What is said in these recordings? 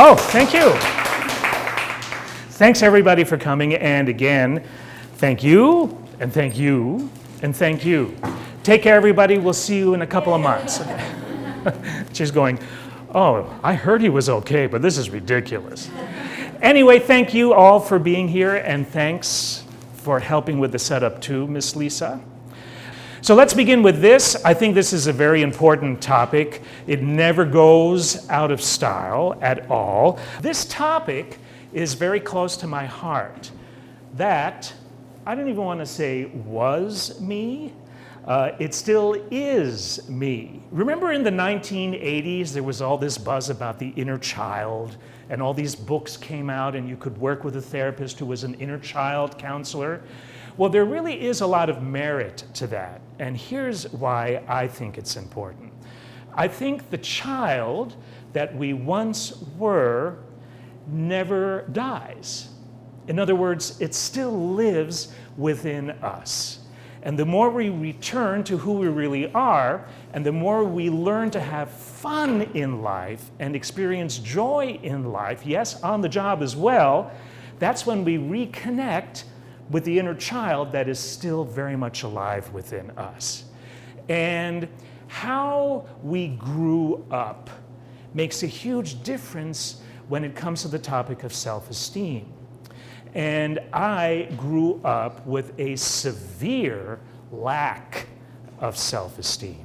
Oh, thank you. Thanks everybody for coming, and again, thank you, and thank you, and thank you. Take care everybody, we'll see you in a couple of months. Okay. She's going, oh, I heard he was okay, but this is ridiculous. Anyway, thank you all for being here, and thanks for helping with the setup too, Miss Lisa. So let's begin with this. I think this is a very important topic. It never goes out of style at all. This topic is very close to my heart. That, I don't even want to say was me, it still is me. Remember in the 1980s, there was all this buzz about the inner child, and all these books came out, and you could work with a therapist who was an inner child counselor. Well, there really is a lot of merit to that, and here's why I think it's important. I think the child that we once were never dies. In other words, it still lives within us. And the more we return to who we really are, and the more we learn to have fun in life and experience joy in life, yes, on the job as well, that's when we reconnect with the inner child that is still very much alive within us. And how we grew up makes a huge difference when it comes to the topic of self-esteem. And I grew up with a severe lack of self-esteem.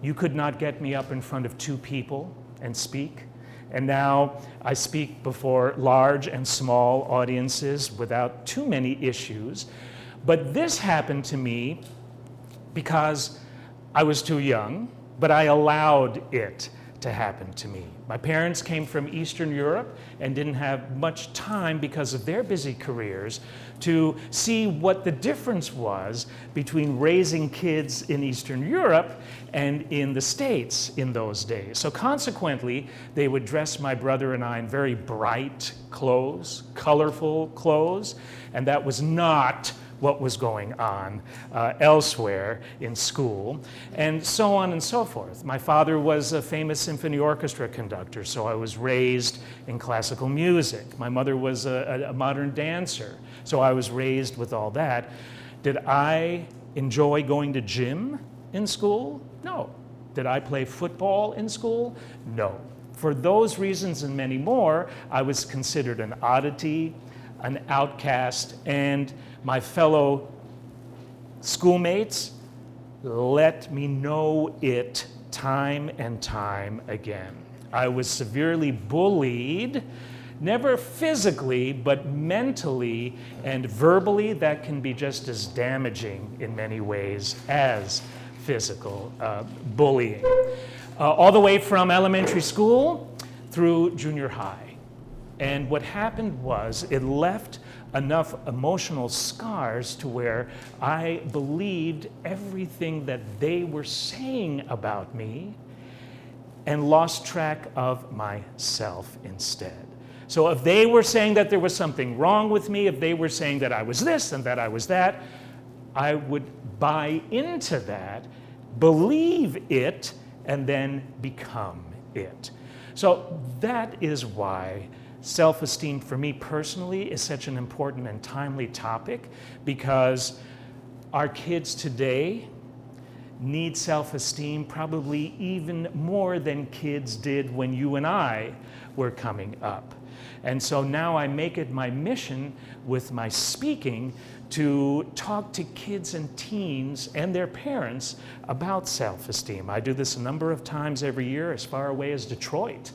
You could not get me up in front of two people and speak. And now I speak before large and small audiences without too many issues. But this happened to me because I was too young, but I allowed it to happen to me. My parents came from Eastern Europe and didn't have much time because of their busy careers to see what the difference was between raising kids in Eastern Europe and in the States in those days. So consequently, they would dress my brother and I in very bright clothes, colorful clothes, and that was not what was going on elsewhere in school, and so on and so forth. My father was a famous symphony orchestra conductor, so I was raised in classical music. My mother was a modern dancer, so I was raised with all that. Did I enjoy going to gym in school? No. Did I play football in school? No. For those reasons and many more, I was considered an oddity, an outcast, and my fellow schoolmates let me know it time and time again. I was severely bullied, never physically, but mentally and verbally. That can be just as damaging in many ways as physical bullying. All the way from elementary school through junior high. And what happened was it left enough emotional scars to where I believed everything that they were saying about me and lost track of myself instead. So if they were saying that there was something wrong with me, if they were saying that I was this and that I was that, I would buy into that, believe it, and then become it. So that is why self-esteem for me personally is such an important and timely topic, because our kids today need self-esteem probably even more than kids did when you and I were coming up. And so now I make it my mission with my speaking to talk to kids and teens and their parents about self-esteem. I do this a number of times every year as far away as Detroit.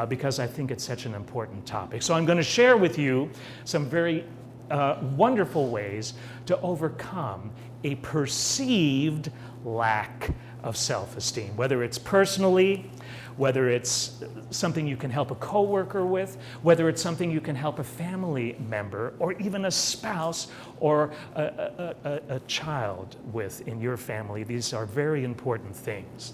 Because I think it's such an important topic. So I'm going to share with you some very wonderful ways to overcome a perceived lack of self-esteem, whether it's personally, whether it's something you can help a coworker with, whether it's something you can help a family member, or even a spouse or a child with in your family. These are very important things.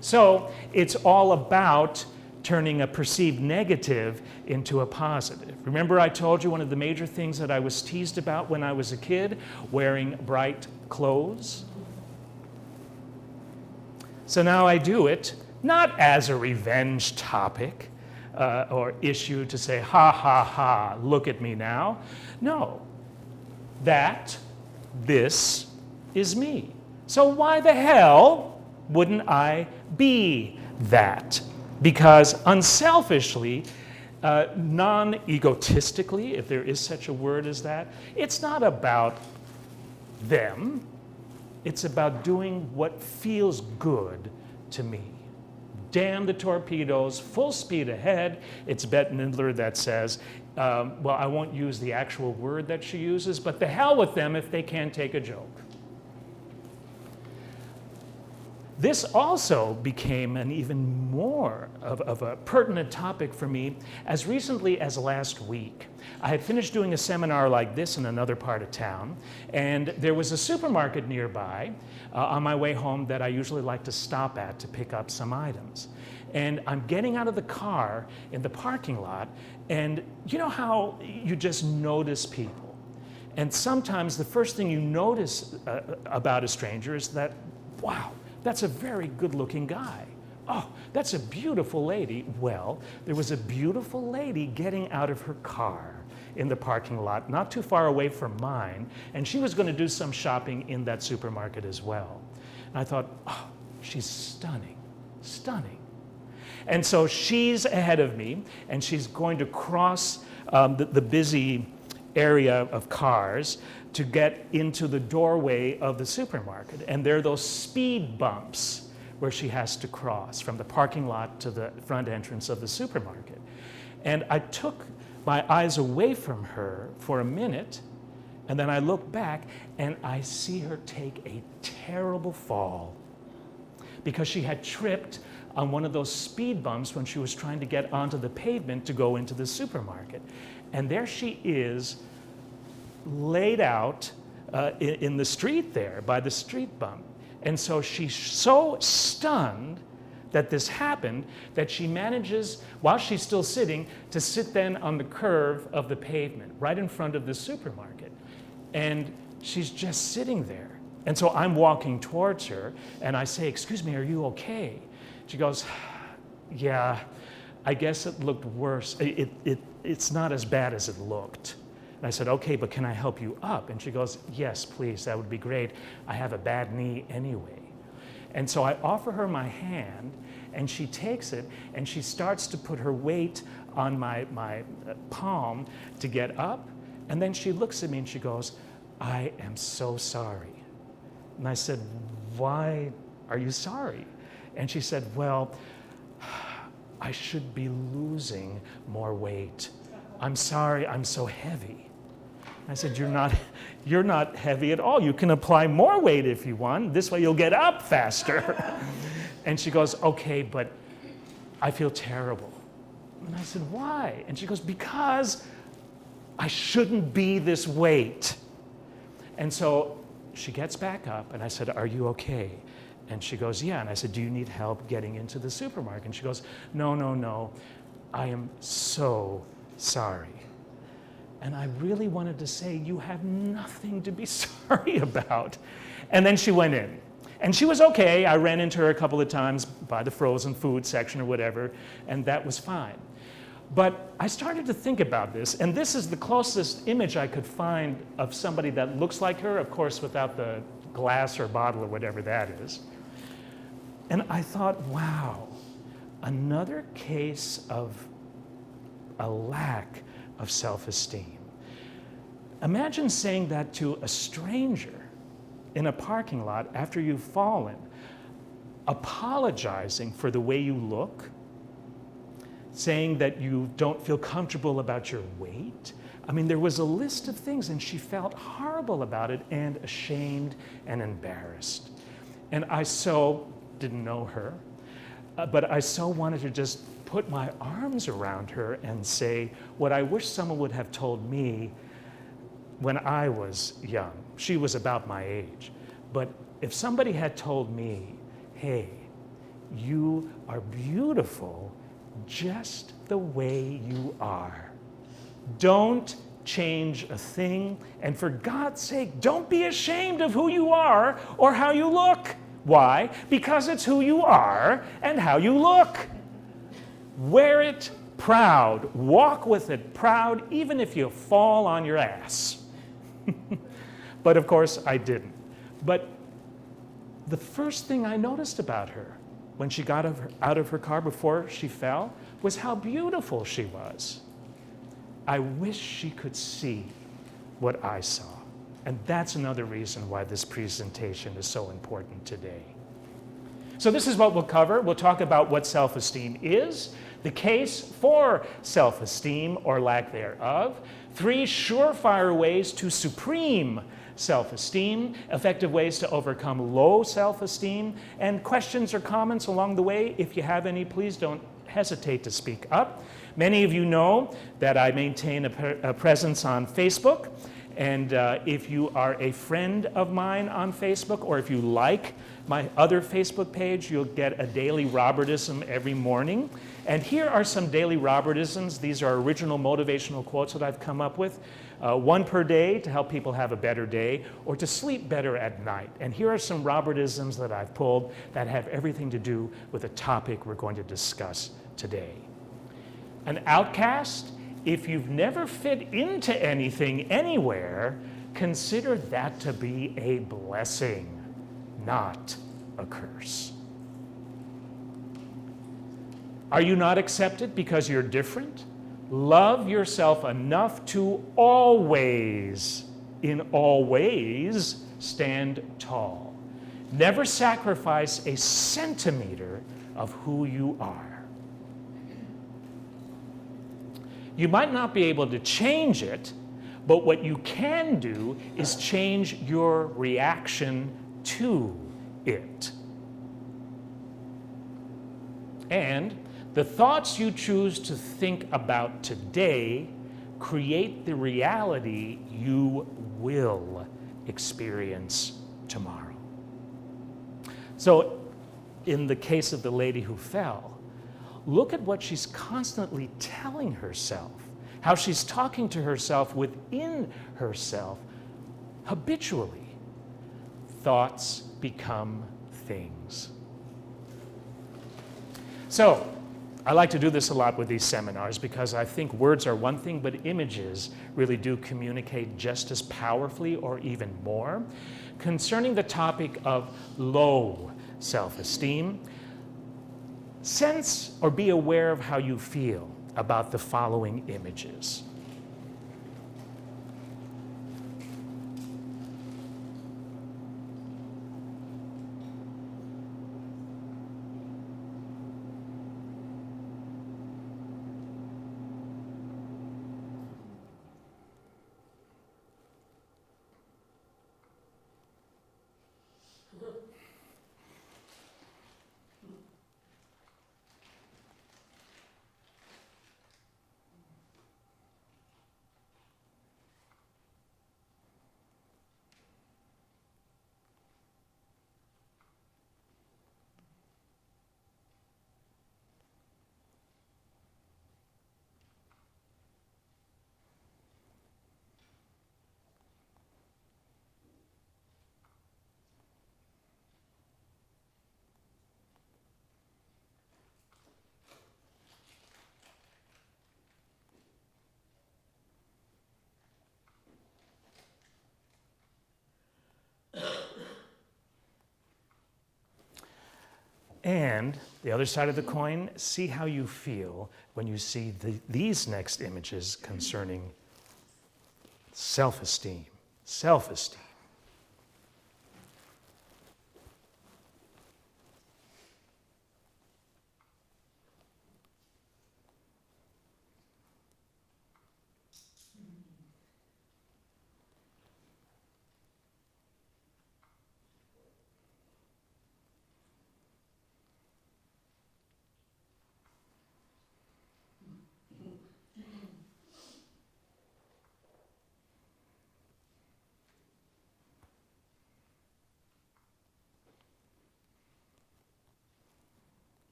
So it's all about turning a perceived negative into a positive. Remember I told you one of the major things that I was teased about when I was a kid? Wearing bright clothes. So now I do it, not as a revenge topic, or issue to say, ha, ha, ha, look at me now. No, this is me. So why the hell wouldn't I be that? Because unselfishly, non-egotistically, if there is such a word as that, it's not about them. It's about doing what feels good to me. Damn the torpedoes, full speed ahead. It's Bette Midler that says, well, I won't use the actual word that she uses, but the hell with them if they can't take a joke. This also became an even more of a pertinent topic for me as recently as last week. I had finished doing a seminar like this in another part of town, and there was a supermarket nearby on my way home that I usually like to stop at to pick up some items. And I'm getting out of the car in the parking lot, and you know how you just notice people? And sometimes the first thing you notice about a stranger is that, wow, that's a very good-looking guy. Oh, that's a beautiful lady. Well, there was a beautiful lady getting out of her car in the parking lot, not too far away from mine, and she was going to do some shopping in that supermarket as well. And I thought, oh, she's stunning, stunning. And so she's ahead of me, and she's going to cross the busy area of cars to get into the doorway of the supermarket. And there are those speed bumps where she has to cross from the parking lot to the front entrance of the supermarket. And I took my eyes away from her for a minute, and then I look back and I see her take a terrible fall because she had tripped on one of those speed bumps when she was trying to get onto the pavement to go into the supermarket. And there she is, laid out in the street there, by the street bump. And so she's so stunned that this happened that she manages, while she's still sitting, to sit then on the curve of the pavement, right in front of the supermarket. And she's just sitting there. And so I'm walking towards her, and I say, excuse me, are you okay? She goes, yeah, I guess it looked worse. It's not as bad as it looked. And I said, okay, but can I help you up? And she goes, yes, please, that would be great. I have a bad knee anyway. And so I offer her my hand, and she takes it, and she starts to put her weight on my palm to get up. And then she looks at me and she goes, I am so sorry. And I said, why are you sorry? And she said, well, I should be losing more weight. I'm sorry, I'm so heavy. I said, you're not heavy at all. You can apply more weight if you want. This way you'll get up faster. And she goes, okay, but I feel terrible. And I said, why? And she goes, because I shouldn't be this weight. And so she gets back up, and I said, are you okay? And she goes, yeah. And I said, do you need help getting into the supermarket? And she goes, no, I am so sorry. And I really wanted to say, you have nothing to be sorry about. And then she went in. And she was okay. I ran into her a couple of times by the frozen food section or whatever, and that was fine. But I started to think about this, and this is the closest image I could find of somebody that looks like her, of course, without the glass or bottle or whatever that is. And I thought, wow, another case of a lack of self-esteem. Imagine saying that to a stranger in a parking lot after you've fallen, apologizing for the way you look, saying that you don't feel comfortable about your weight. I mean, there was a list of things, and she felt horrible about it and ashamed and embarrassed. And I so didn't know her, but I so wanted to just put my arms around her and say what I wish someone would have told me when I was young. She was about my age. But if somebody had told me, hey, you are beautiful just the way you are. Don't change a thing, and for God's sake, don't be ashamed of who you are or how you look. Why? Because it's who you are and how you look. Wear it Proud. Walk with it proud, even if you fall on your ass. But of course, I didn't. But the first thing I noticed about her when she got out of her car before she fell was how beautiful she was. I wish she could see what I saw. And that's another reason why this presentation is so important today. So this is what we'll cover. We'll talk about what self-esteem is, the case for self-esteem or lack thereof, 3 surefire ways to supreme self-esteem, effective ways to overcome low self-esteem, and questions or comments along the way. If you have any, please don't hesitate to speak up. Many of you know that I maintain a presence on Facebook, and if you are a friend of mine on Facebook, or if you like my other Facebook page, you'll get a daily Robertism every morning. And here are some daily Robertisms. These are original motivational quotes that I've come up with. 1 per day to help people have a better day, or to sleep better at night. And here are some Robertisms that I've pulled that have everything to do with the topic we're going to discuss today. An outcast, if you've never fit into anything anywhere, consider that to be a blessing, not a curse. Are you not accepted because you're different? Love yourself enough to always, in all ways, stand tall. Never sacrifice a centimeter of who you are. You might not be able to change it, but what you can do is change your reaction to it. And the thoughts you choose to think about today create the reality you will experience tomorrow. So, in the case of the lady who fell, look at what she's constantly telling herself, how she's talking to herself within herself habitually. Thoughts become things. So, I like to do this a lot with these seminars because I think words are one thing, but images really do communicate just as powerfully or even more. Concerning the topic of low self-esteem, sense or be aware of how you feel about the following images. And the other side of the coin, see how you feel when you see these next images concerning self-esteem. Self-esteem.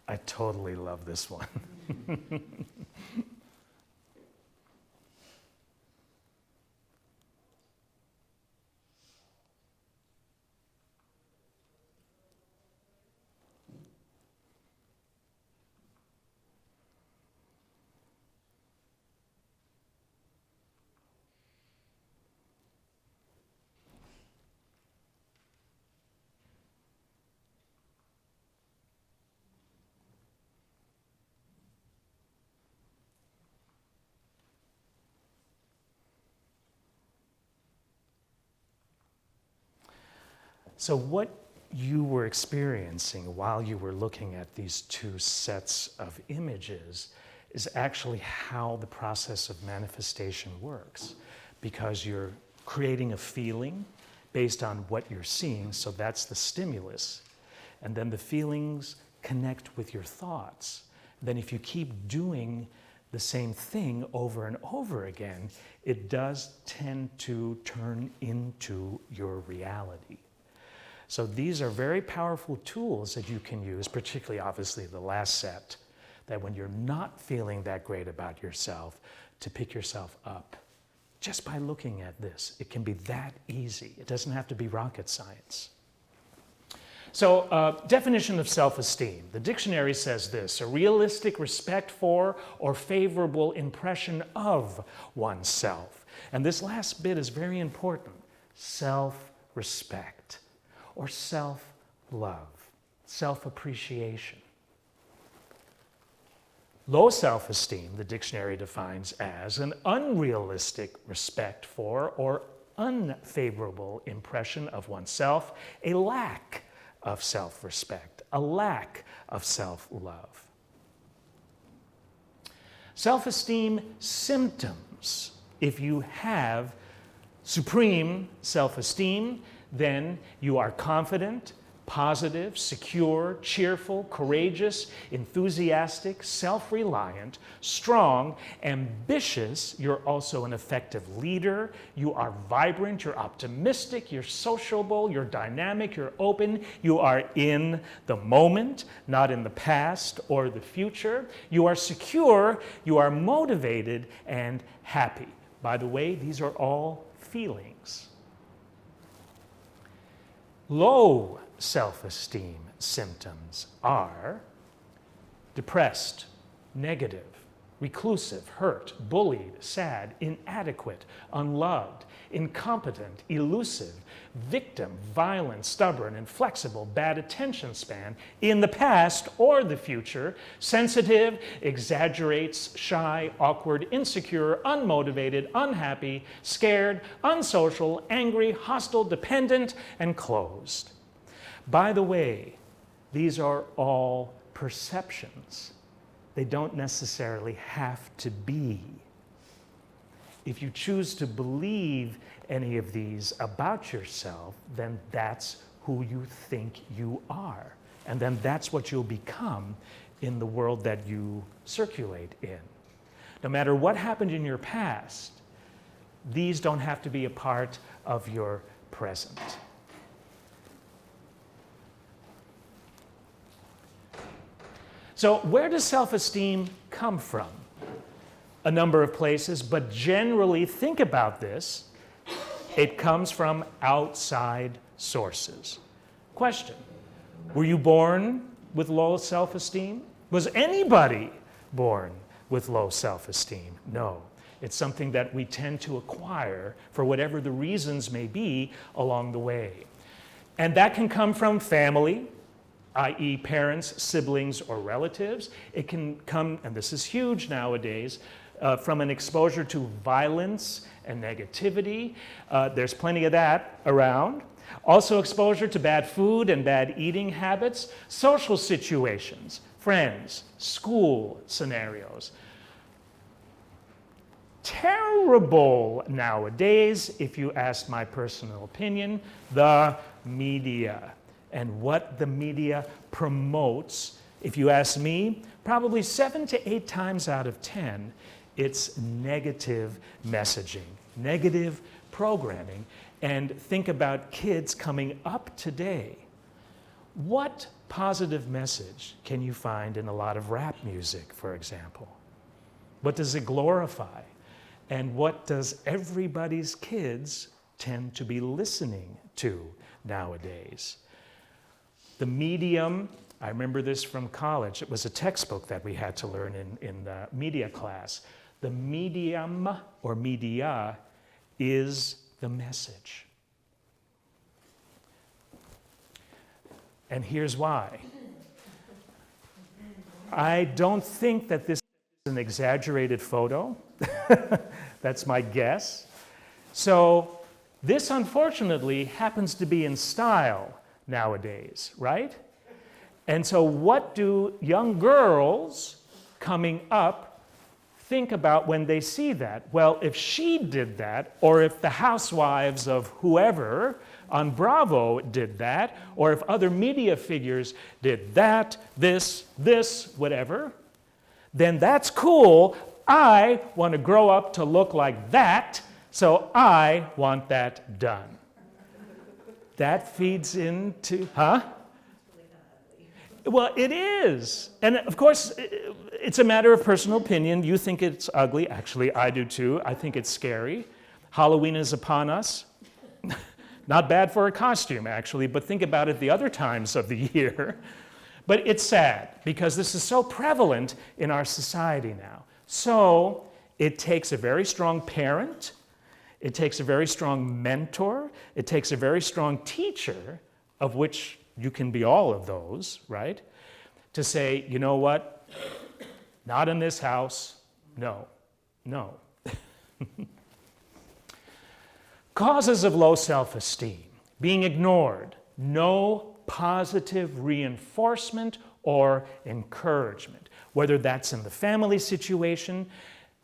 I totally love this one. So what you were experiencing while you were looking at these two sets of images is actually how the process of manifestation works, because you're creating a feeling based on what you're seeing, so that's the stimulus. And then the feelings connect with your thoughts. Then if you keep doing the same thing over and over again, it does tend to turn into your reality. So these are very powerful tools that you can use, particularly obviously the last set, that when you're not feeling that great about yourself, to pick yourself up just by looking at this. It can be that easy. It doesn't have to be rocket science. So, definition of self-esteem. The dictionary says this: a realistic respect for or favorable impression of oneself. And this last bit is very important. Self-respect or self-love, self-appreciation. Low self-esteem, the dictionary defines as an unrealistic respect for or unfavorable impression of oneself, a lack of self-respect, a lack of self-love. Self-esteem symptoms. If you have supreme self-esteem, then you are confident, positive, secure, cheerful, courageous, enthusiastic, self-reliant, strong, ambitious. You're also an effective leader. You are vibrant, you're optimistic, you're sociable, you're dynamic, you're open. You are in the moment, not in the past or the future. You are secure, you are motivated, and happy. By the way, these are all feelings. Low self-esteem symptoms are depressed, negative, reclusive, hurt, bullied, sad, inadequate, unloved, incompetent, elusive, victim, violent, stubborn, inflexible, bad attention span, in the past or the future, sensitive, exaggerates, shy, awkward, insecure, unmotivated, unhappy, scared, unsocial, angry, hostile, dependent, and closed. By the way, these are all perceptions. They don't necessarily have to be. If you choose to believe any of these about yourself, then that's who you think you are. And then that's what you'll become in the world that you circulate in. No matter what happened in your past, these don't have to be a part of your present. So where does self-esteem come from? A number of places, but generally think about this. It comes from outside sources. Question: were you born with low self-esteem? Was anybody born with low self-esteem? No. It's something that we tend to acquire for whatever the reasons may be along the way. And that can come from family, i.e. parents, siblings, or relatives. It can come, and this is huge nowadays, from an exposure to violence and negativity. There's plenty of that around. Also exposure to bad food and bad eating habits, social situations, friends, school scenarios. Terrible nowadays, if you ask my personal opinion, the media. And what the media promotes, if you ask me, probably 7 to 8 times out of 10, it's negative messaging, negative programming. And think about kids coming up today. What positive message can you find in a lot of rap music, for example? What does it glorify? And what does everybody's kids tend to be listening to nowadays? The medium, I remember this from college. It was a textbook that we had to learn in the media class. The medium or media is the message. And here's why. I don't think that this is an exaggerated photo. That's my guess. So this, unfortunately, happens to be in style nowadays, right? And so what do young girls coming up think about when they see that? Well, if she did that, or if the housewives of whoever on Bravo did that, or if other media figures did that, this, whatever, then that's cool. I want to grow up to look like that, so I want that done. That feeds into, Well, it is. And of course, it's a matter of personal opinion. You think it's ugly. Actually, I do too. I think it's scary. Halloween is upon us. Not bad for a costume, actually, but think about it the other times of the year. But it's sad because this is so prevalent in our society now. So it takes a very strong parent. It takes a very strong mentor. It takes a very strong teacher, of which you can be all of those, right? To say, you know what? Not in this house. No. Causes of low self-esteem: being ignored, no positive reinforcement or encouragement, whether that's in the family situation,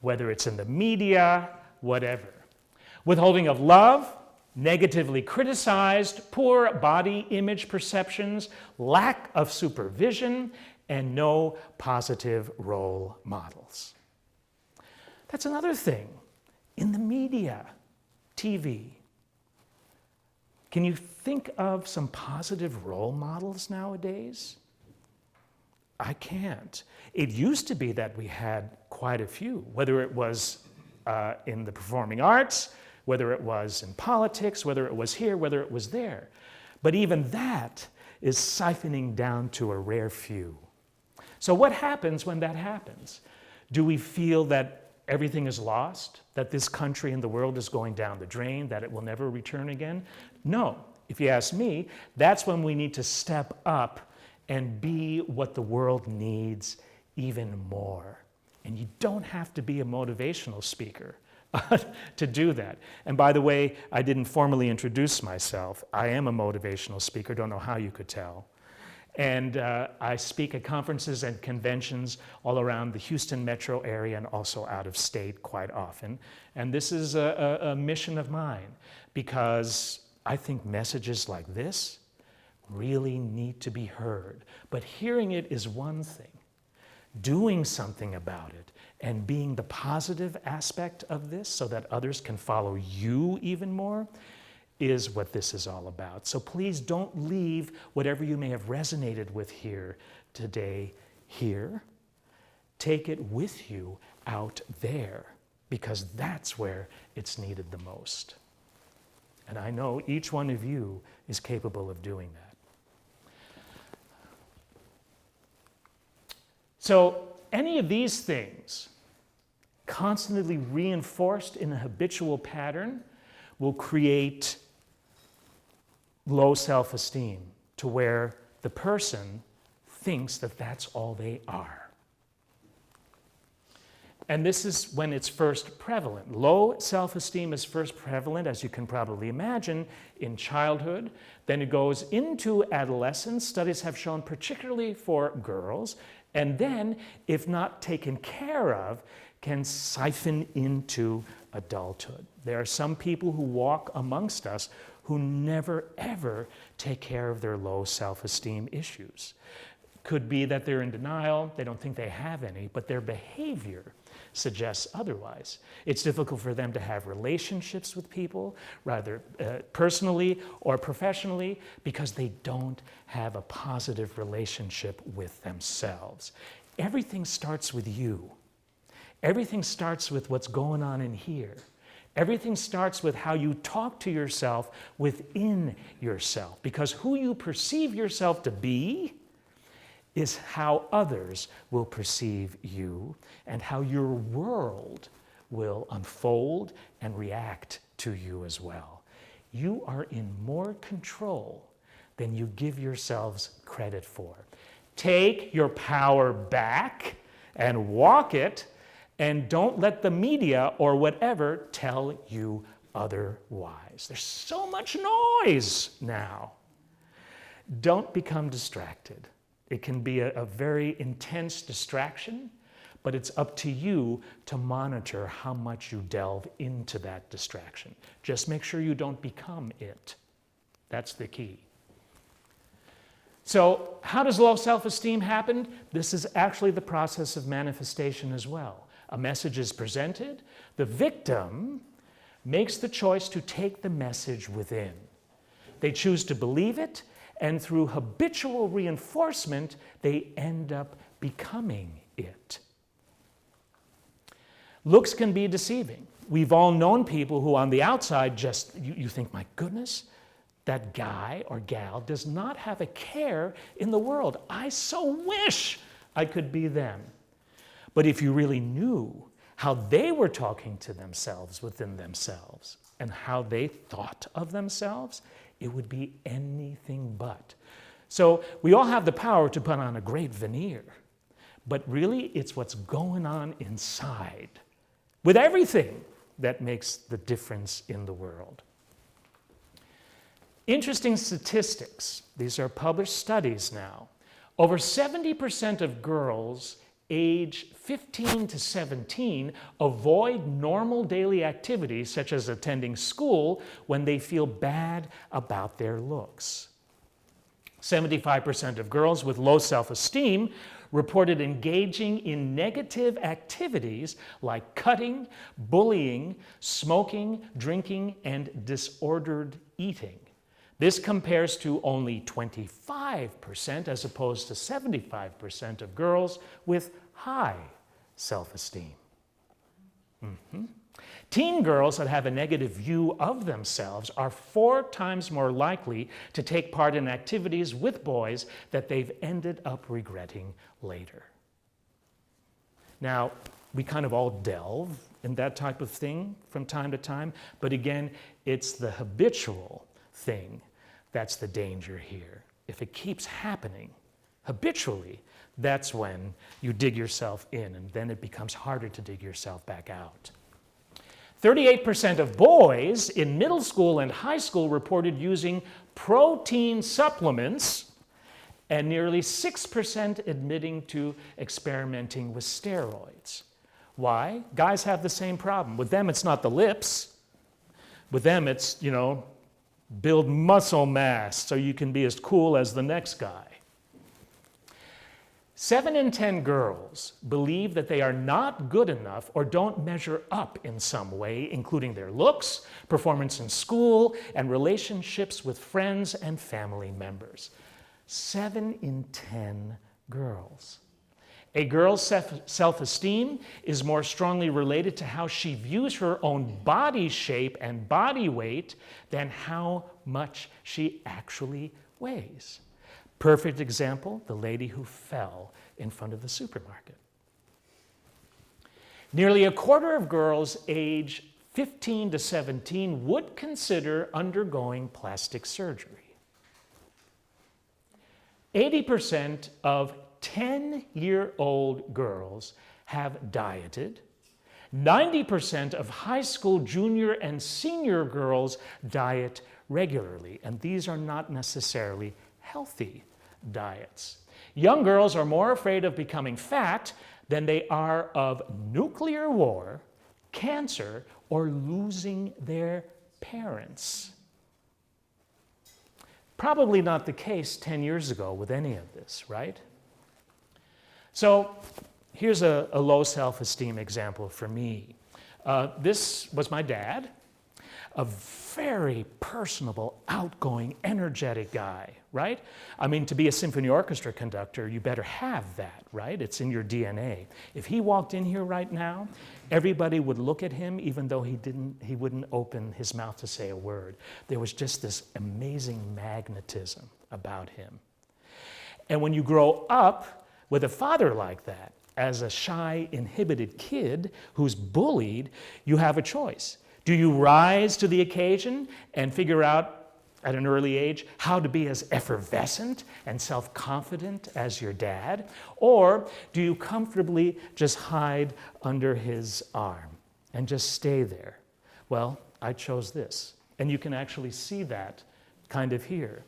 whether it's in the media, whatever. Withholding of love, negatively criticized, poor body image perceptions, lack of supervision, and no positive role models. That's another thing. In the media, TV, can you think of some positive role models nowadays? I can't. It used to be that we had quite a few, whether it was in the performing arts, whether it was in politics, whether it was here, whether it was there. But even that is siphoning down to a rare few. So what happens when that happens? Do we feel that everything is lost, that this country and the world is going down the drain, that it will never return again? No. If you ask me, that's when we need to step up and be what the world needs even more. And you don't have to be a motivational speaker to do that. And by the way, I didn't formally introduce myself. I am a motivational speaker, don't know how you could tell. And I speak at conferences and conventions all around the Houston metro area and also out of state quite often. And this is a mission of mine because I think messages like this really need to be heard. But hearing it is one thing. Doing something about it and being the positive aspect of this so that others can follow you even more is what this is all about. So please don't leave whatever you may have resonated with here today here. Take it with you out there because that's where it's needed the most. And I know each one of you is capable of doing that. So any of these things constantly reinforced in a habitual pattern will create low self-esteem to where the person thinks that that's all they are. And this is when it's first prevalent. Low self-esteem is first prevalent, as you can probably imagine, in childhood. Then it goes into adolescence. Studies have shown particularly for girls. And then, if not taken care of, can siphon into adulthood. There are some people who walk amongst us who never, ever take care of their low self-esteem issues. Could be that they're in denial, they don't think they have any, but their behavior suggests otherwise. It's difficult for them to have relationships with people, rather personally or professionally, because they don't have a positive relationship with themselves. Everything starts with you. Everything starts with what's going on in here. Everything starts with how you talk to yourself within yourself, because who you perceive yourself to be is how others will perceive you and how your world will unfold and react to you as well. You are in more control than you give yourselves credit for. Take your power back and walk it, and don't let the media or whatever tell you otherwise. There's so much noise now. Don't become distracted. It can be a very intense distraction, but it's up to you to monitor how much you delve into that distraction. Just make sure you don't become it. That's the key. So how does low self-esteem happen? This is actually the process of manifestation as well. A message is presented. The victim makes the choice to take the message within. They choose to believe it, and through habitual reinforcement, they end up becoming it. Looks can be deceiving. We've all known people who on the outside just, you think, my goodness, that guy or gal does not have a care in the world. I so wish I could be them. But if you really knew how they were talking to themselves within themselves and how they thought of themselves, it would be anything but. So we all have the power to put on a great veneer, but really it's what's going on inside with everything that makes the difference in the world. Interesting statistics. These are published studies now. Over 70% of girls age 15 to 17 avoid normal daily activities such as attending school when they feel bad about their looks. 75% of girls with low self-esteem reported engaging in negative activities like cutting, bullying, smoking, drinking, and disordered eating. This compares to only 25% as opposed to 75% of girls with high self-esteem. Teen girls that have a negative view of themselves are 4 times more likely to take part in activities with boys that they've ended up regretting later. Now, we kind of all delve in that type of thing from time to time, but again, it's the habitual thing that's the danger here. If it keeps happening habitually, that's when you dig yourself in, and then it becomes harder to dig yourself back out. 38% of boys in middle school and high school reported using protein supplements, and nearly 6% admitting to experimenting with steroids. Why? Guys have the same problem. With them, it's not the lips. With them, it's, build muscle mass so you can be as cool as the next guy. 7 in 10 girls believe that they are not good enough or don't measure up in some way, including their looks, performance in school, and relationships with friends and family members. 7 in 10 girls. A girl's self-esteem is more strongly related to how she views her own body shape and body weight than how much she actually weighs. Perfect example, the lady who fell in front of the supermarket. Nearly a quarter of girls age 15 to 17 would consider undergoing plastic surgery. 80% of 10-year-old girls have dieted. 90% of high school junior and senior girls diet regularly, and these are not necessarily healthy diets. Young girls are more afraid of becoming fat than they are of nuclear war, cancer, or losing their parents. Probably not the case 10 years ago with any of this, right? So here's a low self-esteem example for me. This was my dad, a very personable, outgoing, energetic guy, right? I mean, to be a symphony orchestra conductor, you better have that, right? It's in your DNA. If he walked in here right now, everybody would look at him even though he wouldn't open his mouth to say a word. There was just this amazing magnetism about him. And when you grow up with a father like that, as a shy, inhibited kid who's bullied, you have a choice. Do you rise to the occasion and figure out at an early age how to be as effervescent and self-confident as your dad? Or do you comfortably just hide under his arm and just stay there? Well, I chose this. And you can actually see that kind of here.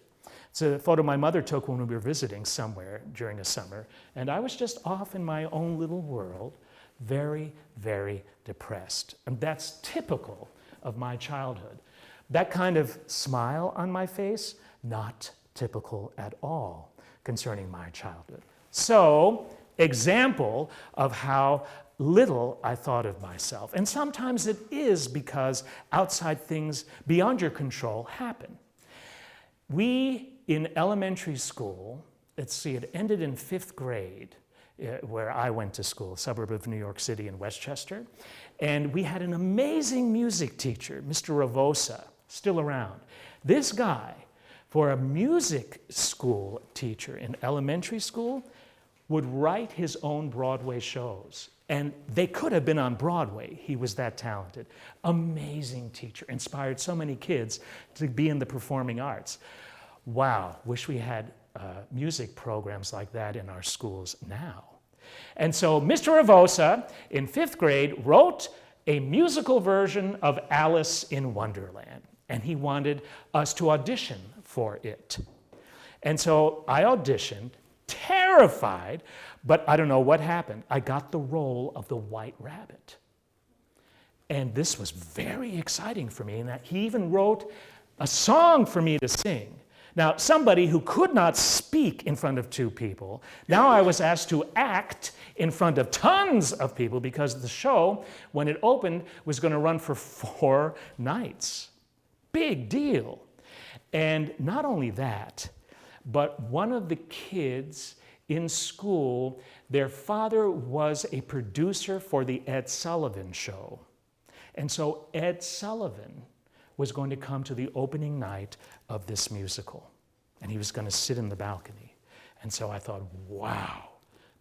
It's a photo my mother took when we were visiting somewhere during a summer, and I was just off in my own little world, very, very depressed. And that's typical of my childhood. That kind of smile on my face, not typical at all concerning my childhood. So, example of how little I thought of myself. And sometimes it is because outside things beyond your control happen. We, in elementary school, let's see, it ended in 5th grade, where I went to school, suburb of New York City in Westchester. And we had an amazing music teacher, Mr. Ravosa, still around. This guy, for a music school teacher in elementary school, would write his own Broadway shows. And they could have been on Broadway. He was that talented. Amazing teacher, inspired so many kids to be in the performing arts. Wow, wish we had music programs like that in our schools now. And so Mr. Ravosa, in 5th grade, wrote a musical version of Alice in Wonderland. And he wanted us to audition for it. And so I auditioned, terrified, but I don't know what happened. I got the role of the White Rabbit. And this was very exciting for me, and that he even wrote a song for me to sing. Now, somebody who could not speak in front of 2 people, now I was asked to act in front of tons of people because the show, when it opened, was going to run for 4 nights. Big deal. And not only that, but one of the kids in school, their father was a producer for the Ed Sullivan Show. And so Ed Sullivan was going to come to the opening night of this musical. And he was going to sit in the balcony. And so I thought, wow,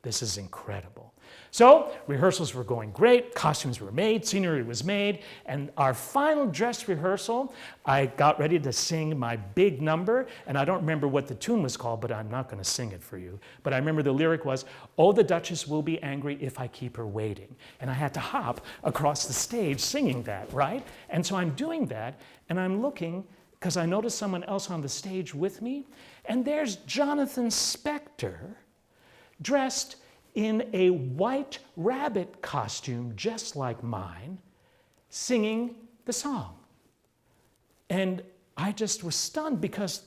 this is incredible. So rehearsals were going great, costumes were made, scenery was made, and our final dress rehearsal, I got ready to sing my big number, and I don't remember what the tune was called, but I'm not going to sing it for you. But I remember the lyric was, "Oh, the Duchess will be angry if I keep her waiting." And I had to hop across the stage singing that, right? And so I'm doing that, and I'm looking, because I noticed someone else on the stage with me, and there's Jonathan Spector, dressed in a white rabbit costume just like mine, singing the song. And I just was stunned because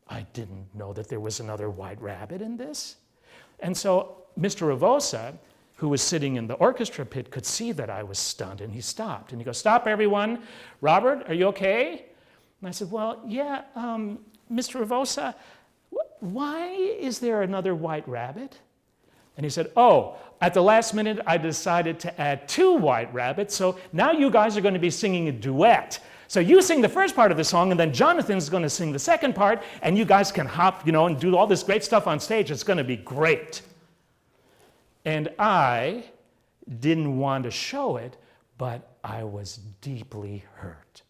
I didn't know that there was another white rabbit in this. And so Mr. Ravosa, who was sitting in the orchestra pit, could see that I was stunned, and he stopped. And he goes, "Stop, everyone. Robert, are you okay?" And I said, "Well, yeah, Mr. Ravosa, why is there another white rabbit?" And he said, "Oh, at the last minute, I decided to add 2 white rabbits, so now you guys are going to be singing a duet. So you sing the first part of the song, and then Jonathan's going to sing the second part, and you guys can hop, and do all this great stuff on stage. It's going to be great." And I didn't want to show it, but I was deeply hurt.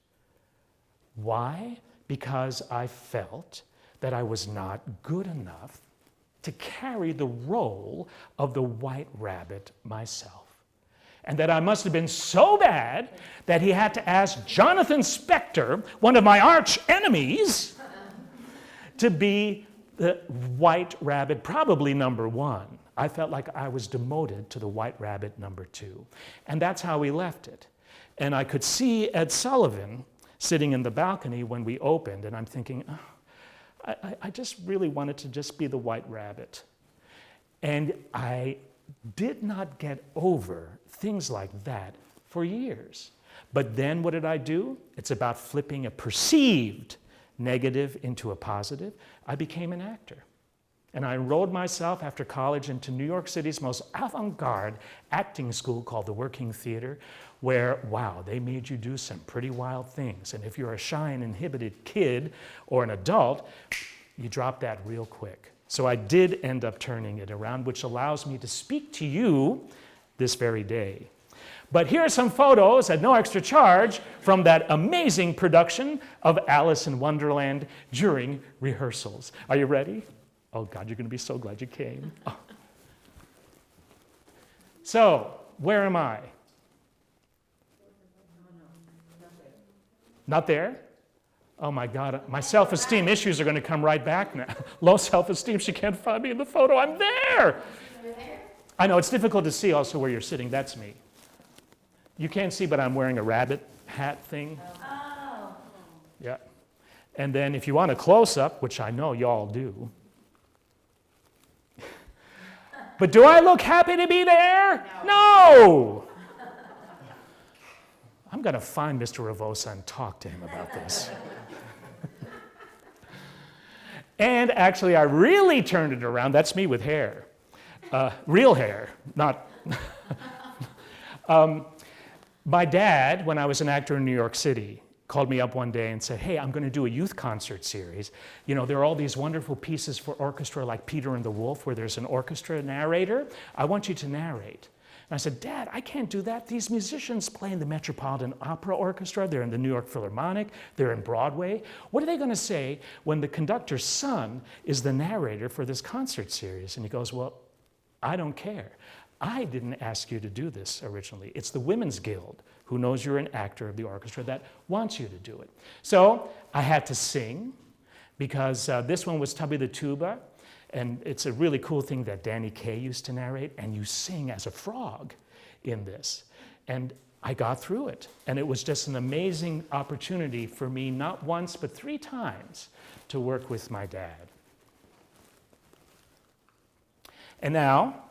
Why? Because I felt that I was not good enough to carry the role of the White Rabbit myself. And that I must have been so bad that he had to ask Jonathan Spector, one of my arch enemies, to be the White Rabbit, probably number 1. I felt like I was demoted to the White Rabbit number 2. And that's how we left it. And I could see Ed Sullivan sitting in the balcony when we opened, and I'm thinking, oh, I just really wanted to just be the White Rabbit. And I did not get over things like that for years. But then what did I do? It's about flipping a perceived negative into a positive. I became an actor. And I enrolled myself after college into New York City's most avant-garde acting school called the Working Theater, where, wow, they made you do some pretty wild things. And if you're a shy and inhibited kid or an adult, you drop that real quick. So I did end up turning it around, which allows me to speak to you this very day. But here are some photos at no extra charge from that amazing production of Alice in Wonderland during rehearsals. Are you ready? Oh God, you're going to be so glad you came. Oh. So, where am I? Not there? Oh my God, my self-esteem issues are going to come right back now. Low self-esteem, she can't find me in the photo. I'm there. I know, it's difficult to see also where you're sitting. That's me. You can't see, but I'm wearing a rabbit hat thing. Oh. Yeah. And then if you want a close-up, which I know y'all do. But do I look happy to be there? No. I'm going to find Mr. Ravosa and talk to him about this. And actually, I really turned it around. That's me with hair. Real hair, not... My dad, when I was an actor in New York City, called me up one day and said, hey, I'm going to do a youth concert series. You know, there are all these wonderful pieces for orchestra like Peter and the Wolf where there's an orchestra narrator. I want you to narrate. And I said, Dad, I can't do that. These musicians play in the Metropolitan Opera Orchestra. They're in the New York Philharmonic. They're in Broadway. What are they going to say when the conductor's son is the narrator for this concert series? And he goes, well, I don't care. I didn't ask you to do this originally. It's the Women's Guild, who knows you're an actor of the orchestra, that wants you to do it. So I had to sing, because this one was Tubby the Tuba, and it's a really cool thing that Danny Kaye used to narrate, and you sing as a frog in this. And I got through it, and it was just an amazing opportunity for me, not once, but 3 times, to work with my dad. And now,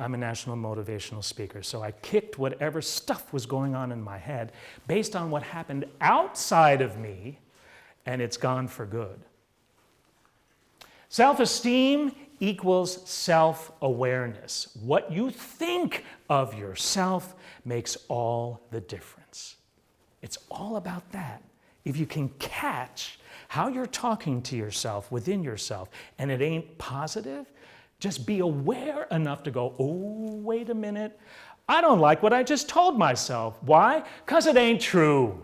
I'm a national motivational speaker, so I kicked whatever stuff was going on in my head based on what happened outside of me, and it's gone for good. Self-esteem equals self-awareness. What you think of yourself makes all the difference. It's all about that. If you can catch how you're talking to yourself within yourself, and it ain't positive, just be aware enough to go, oh, wait a minute. I don't like what I just told myself. Why? Because it ain't true.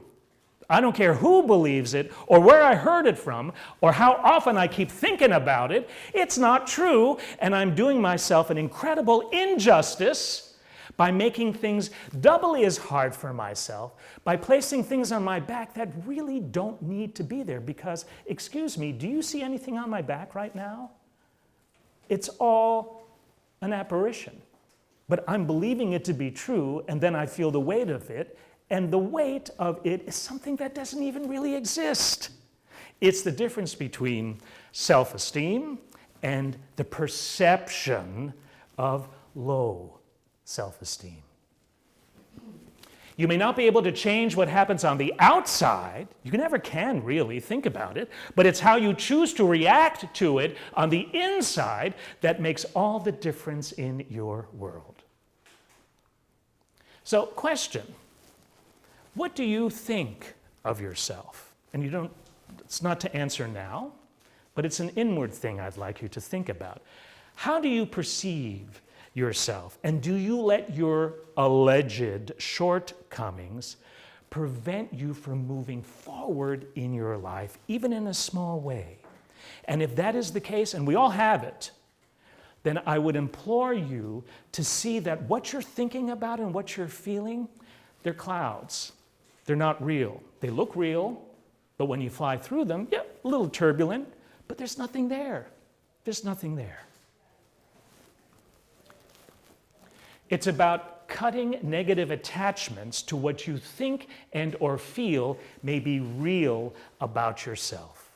I don't care who believes it or where I heard it from or how often I keep thinking about it. It's not true, and I'm doing myself an incredible injustice by making things doubly as hard for myself, by placing things on my back that really don't need to be there because, excuse me, do you see anything on my back right now? It's all an apparition. But I'm believing it to be true, and then I feel the weight of it, and the weight of it is something that doesn't even really exist. It's the difference between self-esteem and the perception of low self-esteem. You may not be able to change what happens on the outside. You never can really, think about it. But it's how you choose to react to it on the inside that makes all the difference in your world. So, question. What do you think of yourself? And it's not to answer now, but it's an inward thing I'd like you to think about. How do you perceive yourself? And do you let your alleged shortcomings prevent you from moving forward in your life, even in a small way? And if that is the case, and we all have it, then I would implore you to see that what you're thinking about and what you're feeling, they're clouds. They're not real. They look real, but when you fly through them, yeah, a little turbulent, but there's nothing there. There's nothing there. It's about cutting negative attachments to what you think and or feel may be real about yourself.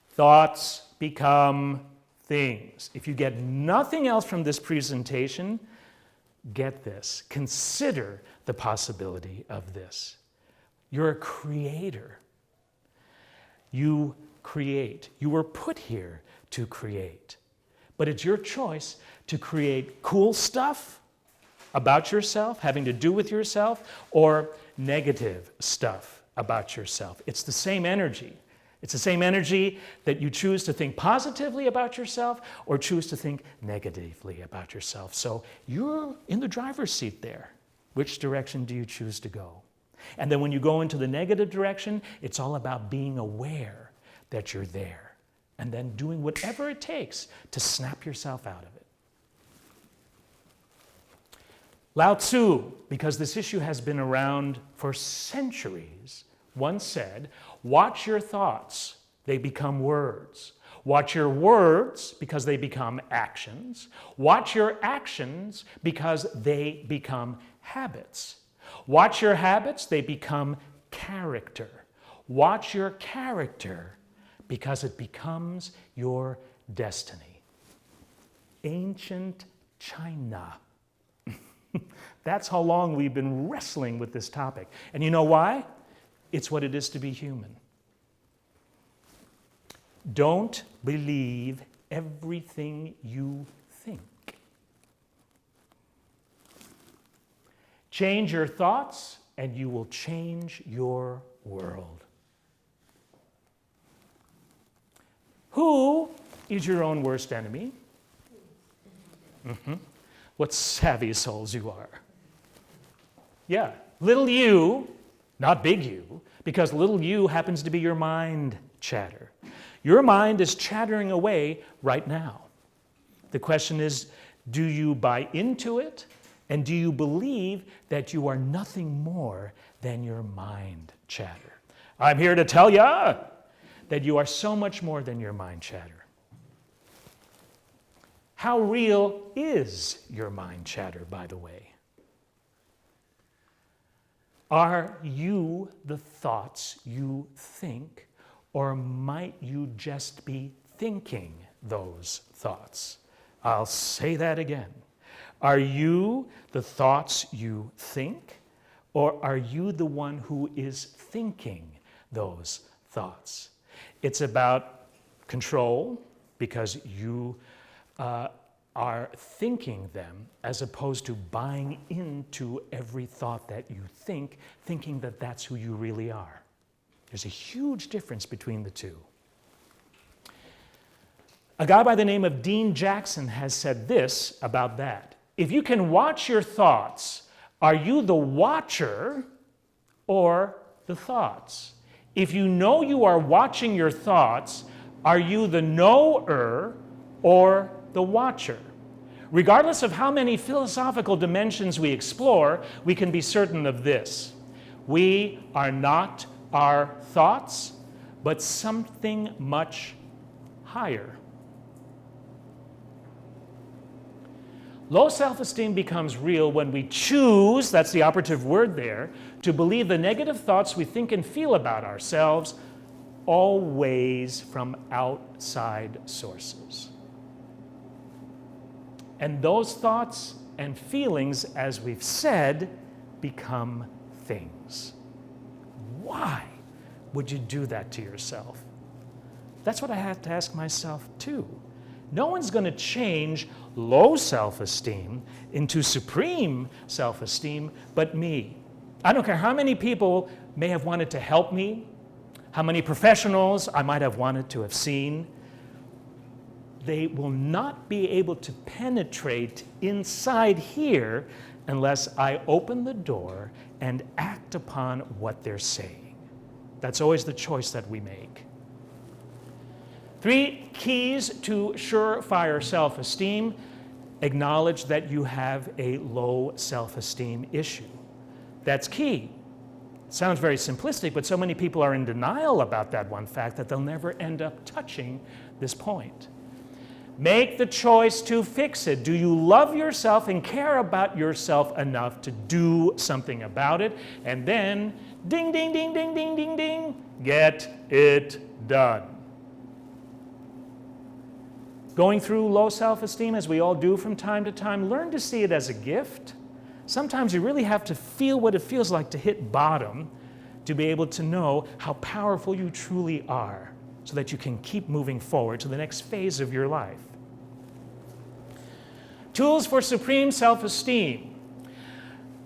Thoughts become things. If you get nothing else from this presentation, get this. Consider the possibility of this. You're a creator. You create. You were put here to create. But it's your choice to create cool stuff about yourself, having to do with yourself, or negative stuff about yourself. It's the same energy. It's the same energy that you choose to think positively about yourself or choose to think negatively about yourself. So you're in the driver's seat there. Which direction do you choose to go? And then when you go into the negative direction, it's all about being aware that you're there and then doing whatever it takes to snap yourself out of it. Lao Tzu, because this issue has been around for centuries, once said, watch your thoughts, they become words. Watch your words because they become actions. Watch your actions because they become habits. Watch your habits, they become character. Watch your character because it becomes your destiny. Ancient China. That's how long we've been wrestling with this topic. And you know why? It's what it is to be human. Don't believe everything you think. Change your thoughts and you will change your world. Who is your own worst enemy? What savvy souls you are. Yeah, little you, not big you, because little you happens to be your mind chatter. Your mind is chattering away right now. The question is, do you buy into it? And do you believe that you are nothing more than your mind chatter? I'm here to tell you that you are so much more than your mind chatter. How real is your mind chatter, by the way? Are you the thoughts you think, or might you just be thinking those thoughts? I'll say that again. Are you the thoughts you think, or are you the one who is thinking those thoughts? It's about control, because you are thinking them as opposed to buying into every thought that you think, thinking that that's who you really are. There's a huge difference between the two. A guy by the name of Dean Jackson has said this about that. If you can watch your thoughts, are you the watcher or the thoughts? If you know you are watching your thoughts, are you the knower or the watcher? Regardless of how many philosophical dimensions we explore, we can be certain of this. We are not our thoughts, but something much higher. Low self-esteem becomes real when we choose, that's the operative word there, to believe the negative thoughts we think and feel about ourselves, always from outside sources. And those thoughts and feelings, as we've said, become things. Why would you do that to yourself? That's what I have to ask myself too. No one's going to change low self-esteem into supreme self-esteem but me. I don't care how many people may have wanted to help me, how many professionals I might have wanted to have seen. They will not be able to penetrate inside here unless I open the door and act upon what they're saying. That's always the choice that we make. 3 keys to surefire self-esteem. Acknowledge that you have a low self-esteem issue. That's key. It sounds very simplistic, but so many people are in denial about that one fact that they'll never end up touching this point. Make the choice to fix it. Do you love yourself and care about yourself enough to do something about it? And then, ding, ding, ding, ding, ding, ding, ding, get it done. Going through low self-esteem, as we all do from time to time, learn to see it as a gift. Sometimes you really have to feel what it feels like to hit bottom to be able to know how powerful you truly are, so that you can keep moving forward to the next phase of your life. Tools for supreme self-esteem.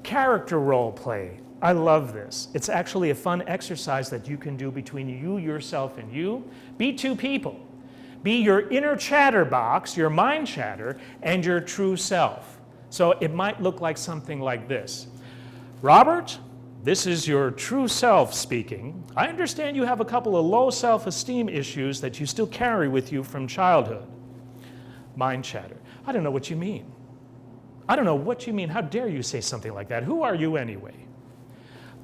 Character role play. I love this. It's actually a fun exercise that you can do between you, yourself, and you. Be 2 people. Be your inner chatterbox, your mind chatter, and your true self. So it might look like something like this. Robert, this is your true self speaking. I understand you have a couple of low self-esteem issues that you still carry with you from childhood. Mind chatter. I don't know what you mean. I don't know what you mean. How dare you say something like that? Who are you anyway?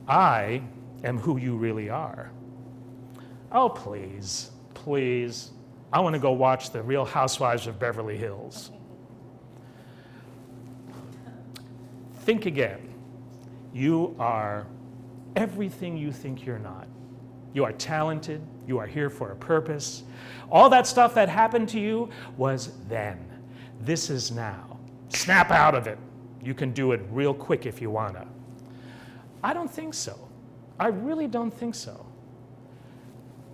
I and who you really are. Oh, please, please. I want to go watch The Real Housewives of Beverly Hills. Think again. You are everything you think you're not. You are talented. You are here for a purpose. All that stuff that happened to you was then. This is now. Snap out of it. You can do it real quick if you want to. I don't think so. I really don't think so.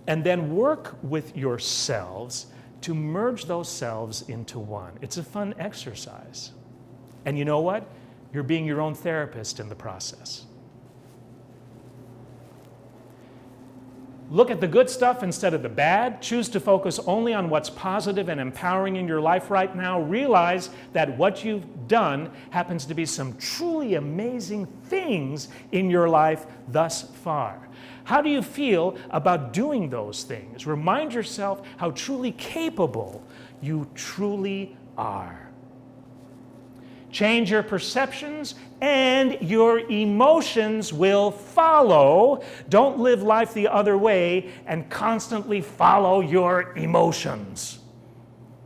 And then work with yourselves to merge those selves into one. It's a fun exercise. And you know what? You're being your own therapist in the process. Look at the good stuff instead of the bad. Choose to focus only on what's positive and empowering in your life right now. Realize that what you've done happens to be some truly amazing things in your life thus far. How do you feel about doing those things? Remind yourself how truly capable you truly are. Change your perceptions and your emotions will follow. Don't live life the other way and constantly follow your emotions.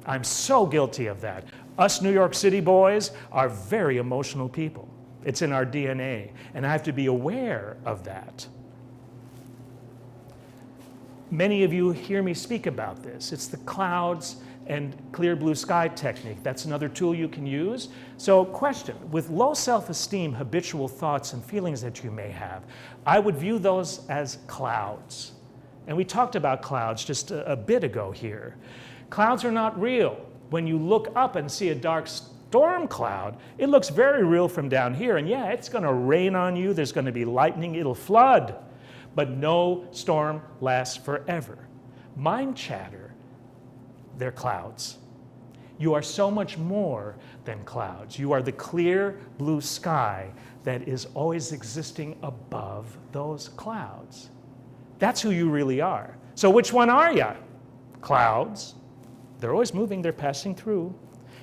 I'm so guilty of that. Us New York City boys are very emotional people. It's in our DNA, and I have to be aware of that. Many of you hear me speak about this. It's the clouds and clear blue sky technique. That's another tool you can use. So question, with low self-esteem, habitual thoughts and feelings that you may have, I would view those as clouds. And we talked about clouds just a bit ago here. Clouds are not real. When you look up and see a dark storm cloud, it looks very real from down here. And yeah, it's going to rain on you. There's going to be lightning. It'll flood. But no storm lasts forever. Mind chatter, they're clouds. You are so much more than clouds. You are the clear blue sky that is always existing above those clouds. That's who you really are. So which one are you? Clouds. They're always moving, they're passing through.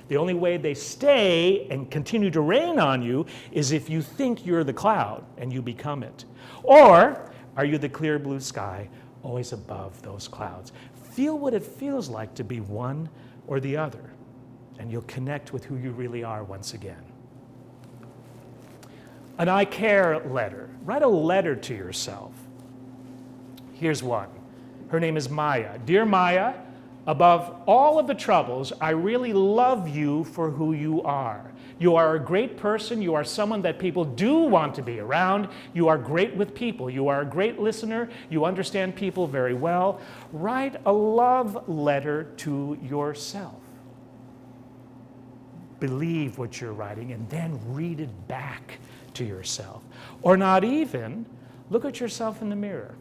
The only way they stay and continue to rain on you is if you think you're the cloud and you become it. Or are you the clear blue sky always above those clouds? Feel what it feels like to be one or the other, and you'll connect with who you really are once again. An I care letter. Write a letter to yourself. Here's one. Her name is Maya. Dear Maya, above all of the troubles, I really love you for who you are. You are a great person. You are someone that people do want to be around. You are great with people. You are a great listener. You understand people very well. Write a love letter to yourself. Believe what you're writing and then read it back to yourself. Or not even, look at yourself in the mirror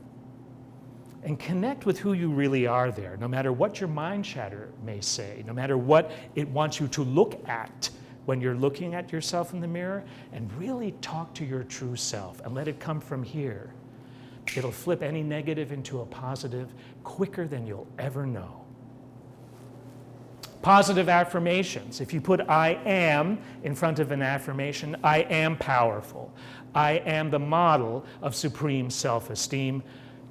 and connect with who you really are there, no matter what your mind chatter may say, no matter what it wants you to look at when you're looking at yourself in the mirror, and really talk to your true self and let it come from here. It'll flip any negative into a positive quicker than you'll ever know. Positive affirmations. If you put I am in front of an affirmation, I am powerful. I am the model of supreme self-esteem.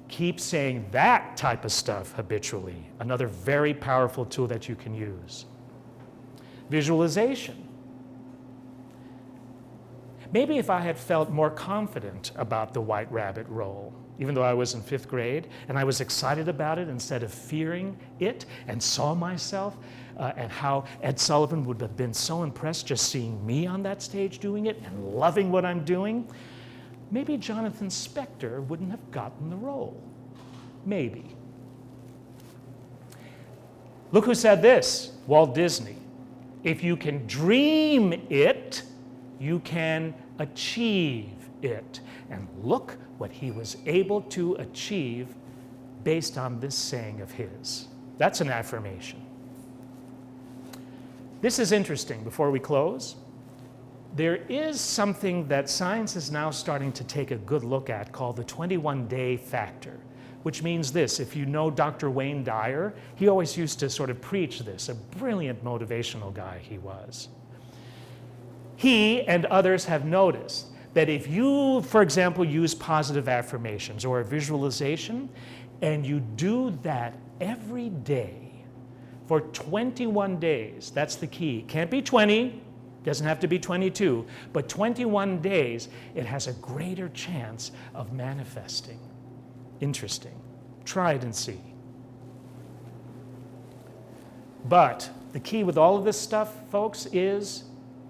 Keep saying that type of stuff habitually. Another very powerful tool that you can use. Visualization. Maybe if I had felt more confident about the white rabbit role, even though I was in 5th grade, and I was excited about it instead of fearing it, and saw myself, and how Ed Sullivan would have been so impressed just seeing me on that stage doing it and loving what I'm doing, maybe Jonathan Spector wouldn't have gotten the role. Maybe. Look who said this, Walt Disney. If you can dream it, you can achieve it. And look what he was able to achieve based on this saying of his. That's an affirmation. This is interesting before we close. There is something that science is now starting to take a good look at called the 21-day factor, which means this. If you know Dr. Wayne Dyer, he always used to sort of preach this, a brilliant motivational guy he was. He and others have noticed that if you, for example, use positive affirmations or a visualization, and you do that every day for 21 days, that's the key. Can't be 20, doesn't have to be 22, but 21 days, it has a greater chance of manifesting. Interesting. Try it and see. But the key with all of this stuff, folks, is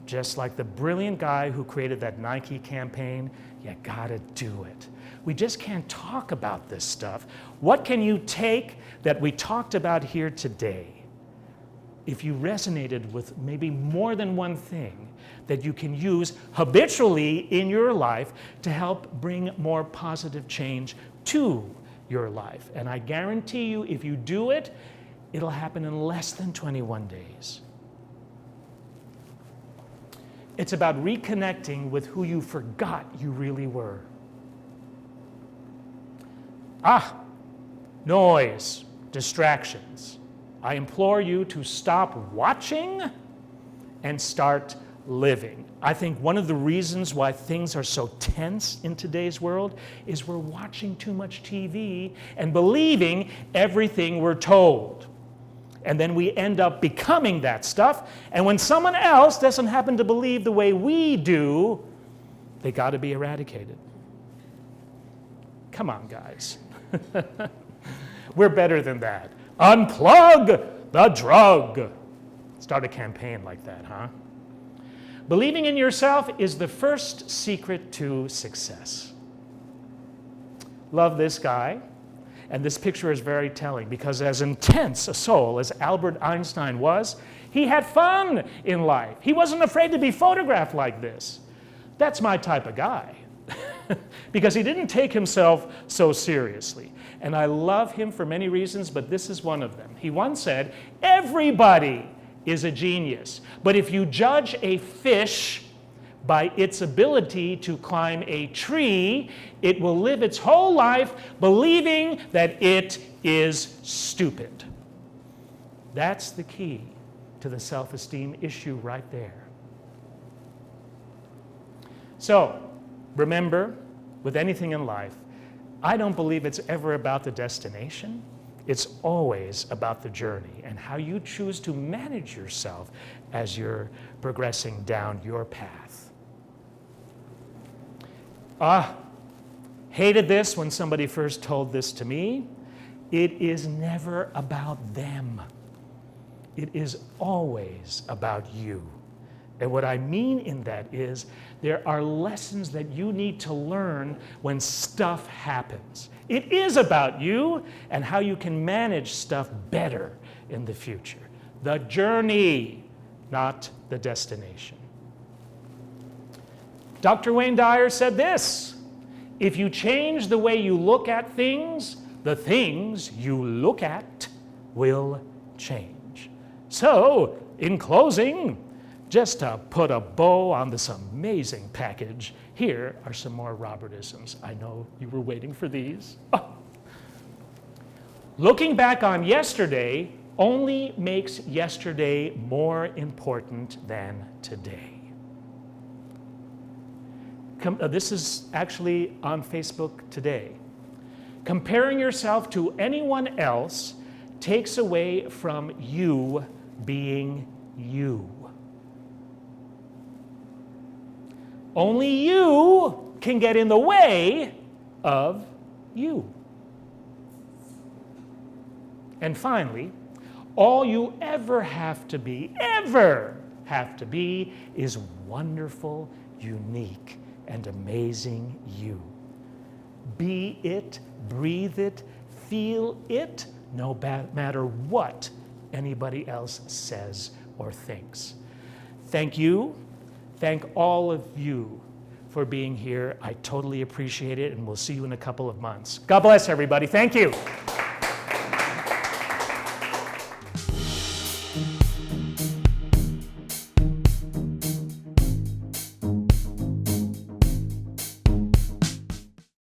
just like the brilliant guy who created that Nike campaign, you gotta do it. We just can't talk about this stuff. What can you take that we talked about here today? If you resonated with maybe more than one thing that you can use habitually in your life to help bring more positive change to your life. And I guarantee you, if you do it, it'll happen in less than 21 days. It's about reconnecting with who you forgot you really were. Noise, distractions. I implore you to stop watching and start living. I think one of the reasons why things are so tense in today's world is we're watching too much TV and believing everything we're told. And then we end up becoming that stuff. And when someone else doesn't happen to believe the way we do, they got to be eradicated. Come on, guys. We're better than that. Unplug the drug. Start a campaign like that, huh? Believing in yourself is the first secret to success. Love this guy. And this picture is very telling because as intense a soul as Albert Einstein was, he had fun in life. He wasn't afraid to be photographed like this. That's my type of guy because he didn't take himself so seriously. And I love him for many reasons, but this is one of them. He once said, everybody is a genius, but if you judge a fish by its ability to climb a tree, it will live its whole life believing that it is stupid. That's the key to the self-esteem issue right there. So, remember, with anything in life, I don't believe it's ever about the destination. It's always about the journey and how you choose to manage yourself as you're progressing down your path. Hated this when somebody first told this to me. It is never about them. It is always about you. And what I mean in that is there are lessons that you need to learn when stuff happens. It is about you and how you can manage stuff better in the future. The journey, not the destination. Dr. Wayne Dyer said this, if you change the way you look at things, the things you look at will change. So, in closing, just to put a bow on this amazing package, here are some more Robertisms. I know you were waiting for these. Looking back on yesterday only makes yesterday more important than today. This is actually on Facebook today. Comparing yourself to anyone else takes away from you being you. Only you can get in the way of you. And finally, all you ever have to be, is wonderful, unique, and amazing you. Be it, breathe it, feel it, no matter what anybody else says or thinks. Thank you. Thank all of you for being here. I totally appreciate it, and we'll see you in a couple of months. God bless everybody. Thank you.